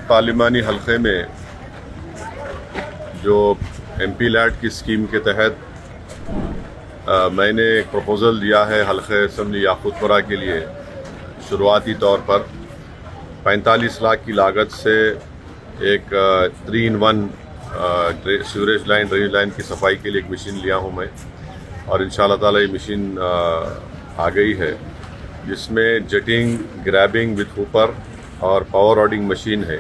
پارلیمانی حلقے میں جو ایم پی لیٹ کی اسکیم کے تحت میں نے ایک پروپوزل دیا ہے حلقہ اسمبلی یاقوت پورہ کے لیے. شروعاتی طور پر 45 لاکھ کی لاگت سے ایک 3-in-1 sewerage line drainage line کی صفائی کے لیے ایک مشین لیا ہوں میں، اور انشاءاللہ تعالی یہ مشین آ گئی ہے جس میں جٹنگ، گریبنگ وتھ ہوپر اور پاور راڈنگ مشین ہے.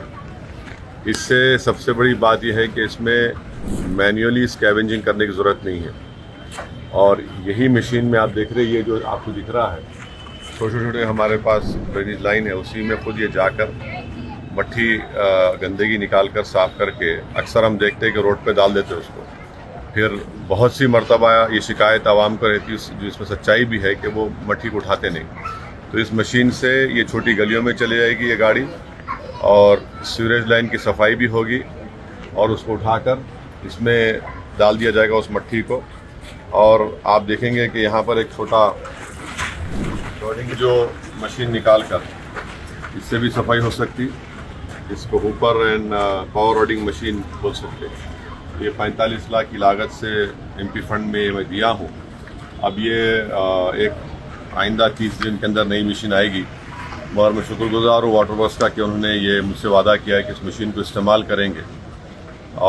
اس سے سب سے بڑی بات یہ ہے کہ اس میں مینولی اسکیونجنگ کرنے کی ضرورت نہیں ہے، اور یہی مشین میں آپ دیکھ رہے ہیں، یہ جو آپ کو دکھ رہا ہے چھوٹے چھوٹے ہمارے پاس ڈرینیج لائن ہے، اسی میں خود یہ جا کر مٹھی گندگی نکال کر صاف کر کے اکثر ہم دیکھتے ہیں کہ روڈ پہ ڈال دیتے ہیں اس کو. پھر بہت سی مرتبہ یہ شکایت عوام کو رہتی ہے، جو اس میں سچائی بھی ہے کہ وہ مٹھی کو اٹھاتے نہیں. تو اس مشین سے یہ چھوٹی گلیوں میں چلے جائے گی یہ گاڑی، اور سیوریج لائن کی صفائی بھی ہوگی، اور اس کو اٹھا کر اس میں ڈال دیا جائے گا اس مٹھی کو. اور آپ دیکھیں گے کہ یہاں پر ایک چھوٹا جو مشین نکال کر اس سے بھی صفائی ہو سکتی، اس کو ہوپر اینڈ پاور راڈنگ مشین بول سکتے. یہ 45 لاکھ کی لاگت سے ایم پی فنڈ میں دیا ہوں. اب یہ ایک آئندہ 30 دن کے اندر نئی مشین آئے گی، مگر میں شکر گزار ہوں واٹر ورکس کا کہ انہوں نے یہ مجھ سے وعدہ کیا ہے کہ اس مشین کو استعمال کریں گے،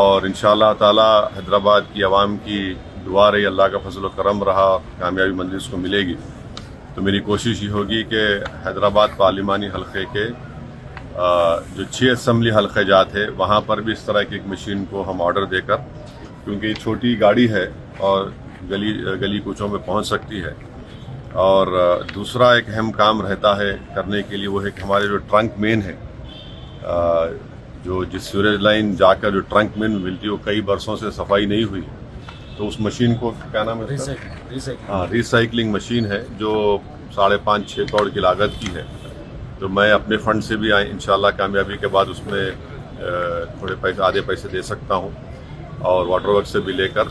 اور انشاءاللہ تعالی حیدرآباد کی عوام کی دعا رہی، اللہ کا فضل و کرم رہا، کامیابی منزل اس کو ملے گی. تو میری کوشش یہ ہوگی کہ حیدرآباد پارلیمانی حلقے کے جو 6 اسمبلی حلقے جات ہے وہاں پر بھی اس طرح کی ایک مشین کو ہم آرڈر دے کر، کیونکہ یہ چھوٹی گاڑی ہے اور گلی کوچوں میں پہنچ سکتی ہے. اور دوسرا ایک اہم کام رہتا ہے کرنے کے لیے، وہ ہے کہ ہمارے جو ٹرنک مین ہے، جو جس سیوریج لائن جا کر جو ٹرنک مین ملتی ہے وہ کئی برسوں سے صفائی نہیں ہوئی، تو اس مشین کو کیا نام ہے؟ ریسائکلنگ مشین ہے جو 5.5-6 کروڑ کی لاگت کی ہے. تو میں اپنے فنڈ سے بھی انشاءاللہ کامیابی کے بعد اس میں تھوڑے پیسے، آدھے پیسے دے سکتا ہوں، اور واٹر ورک سے بھی لے کر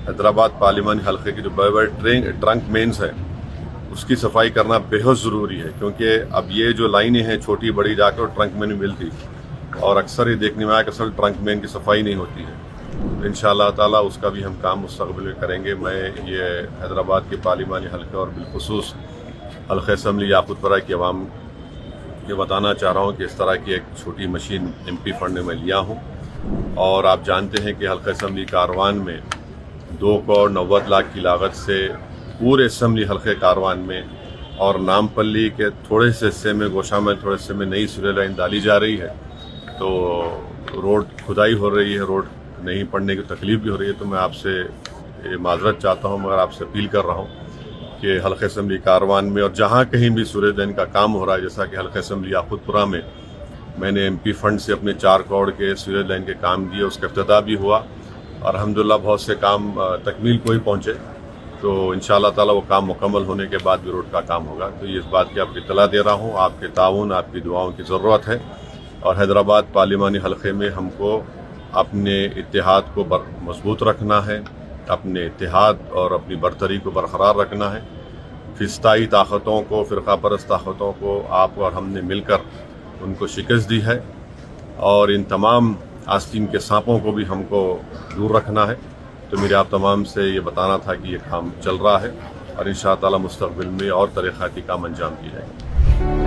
حیدرآباد پارلیمانی حلقے کے جو بڑے بڑے ٹرنک مینز ہیں اس کی صفائی کرنا بہت ضروری ہے. کیونکہ اب یہ جو لائنیں ہیں چھوٹی بڑی جا کر ٹرنک مین ملتی، اور اکثر یہ دیکھنے میں آیا کہ اصل ٹرنک مین کی صفائی نہیں ہوتی ہے. انشاءاللہ تعالی اس کا بھی ہم کام مستقبل میں کریں گے. میں یہ حیدرآباد کے پارلیمانی حلقے اور بالخصوص حلقہ اسمبلی یاقوت پورہ کی عوام یہ بتانا چاہ رہا ہوں کہ اس طرح کی ایک چھوٹی مشین ایم پی فنڈ میں لیا ہوں. اور آپ جانتے ہیں کہ حلقہ اسمبلی کاروان میں 2 کروڑ 90 لاکھ کی لاگت سے پورے اسمبلی حلقے کاروان میں اور نامپلی کے تھوڑے سے حصے میں، گوشہ میں تھوڑے حصے میں نئی سیوریج لائن ڈالی جا رہی ہے. تو روڈ کھدائی ہو رہی ہے، روڈ نہیں پڑنے کی تکلیف بھی ہو رہی ہے. تو میں آپ سے معذرت چاہتا ہوں، مگر آپ سے اپیل کر رہا ہوں کہ حلقہ اسمبلی کاروان میں اور جہاں کہیں بھی سیوریج لائن کا کام ہو رہا ہے، جیسا کہ حلقہ اسمبلی یاقوت پورہ میں نے ایم پی فنڈ سے اپنے 4 کروڑ کے سیوریج لائن کے کام دیے، اس کا افتتاح بھی ہوا، اور الحمدللہ بہت سے کام تکمیل کو ہی پہنچے. تو انشاءاللہ تعالی وہ کام مکمل ہونے کے بعد بھی روڈ کا کام ہوگا. تو یہ اس بات کی آپ کو اطلاع دے رہا ہوں. آپ کے تعاون، آپ کی دعاؤں کی ضرورت ہے، اور حیدرآباد پارلیمانی حلقے میں ہم کو اپنے اتحاد کو مضبوط رکھنا ہے، اپنے اتحاد اور اپنی برتری کو برقرار رکھنا ہے. فسطائی طاقتوں کو، فرقہ پرست طاقتوں کو آپ اور ہم نے مل کر ان کو شکست دی ہے، اور ان تمام آستین کے سانپوں کو بھی ہم کو دور رکھنا ہے. تو میرے آپ تمام سے یہ بتانا تھا کہ یہ کام چل رہا ہے، اور انشاءاللہ تعالی مستقبل میں اور ترقیاتی کام انجام دی جائیں گے.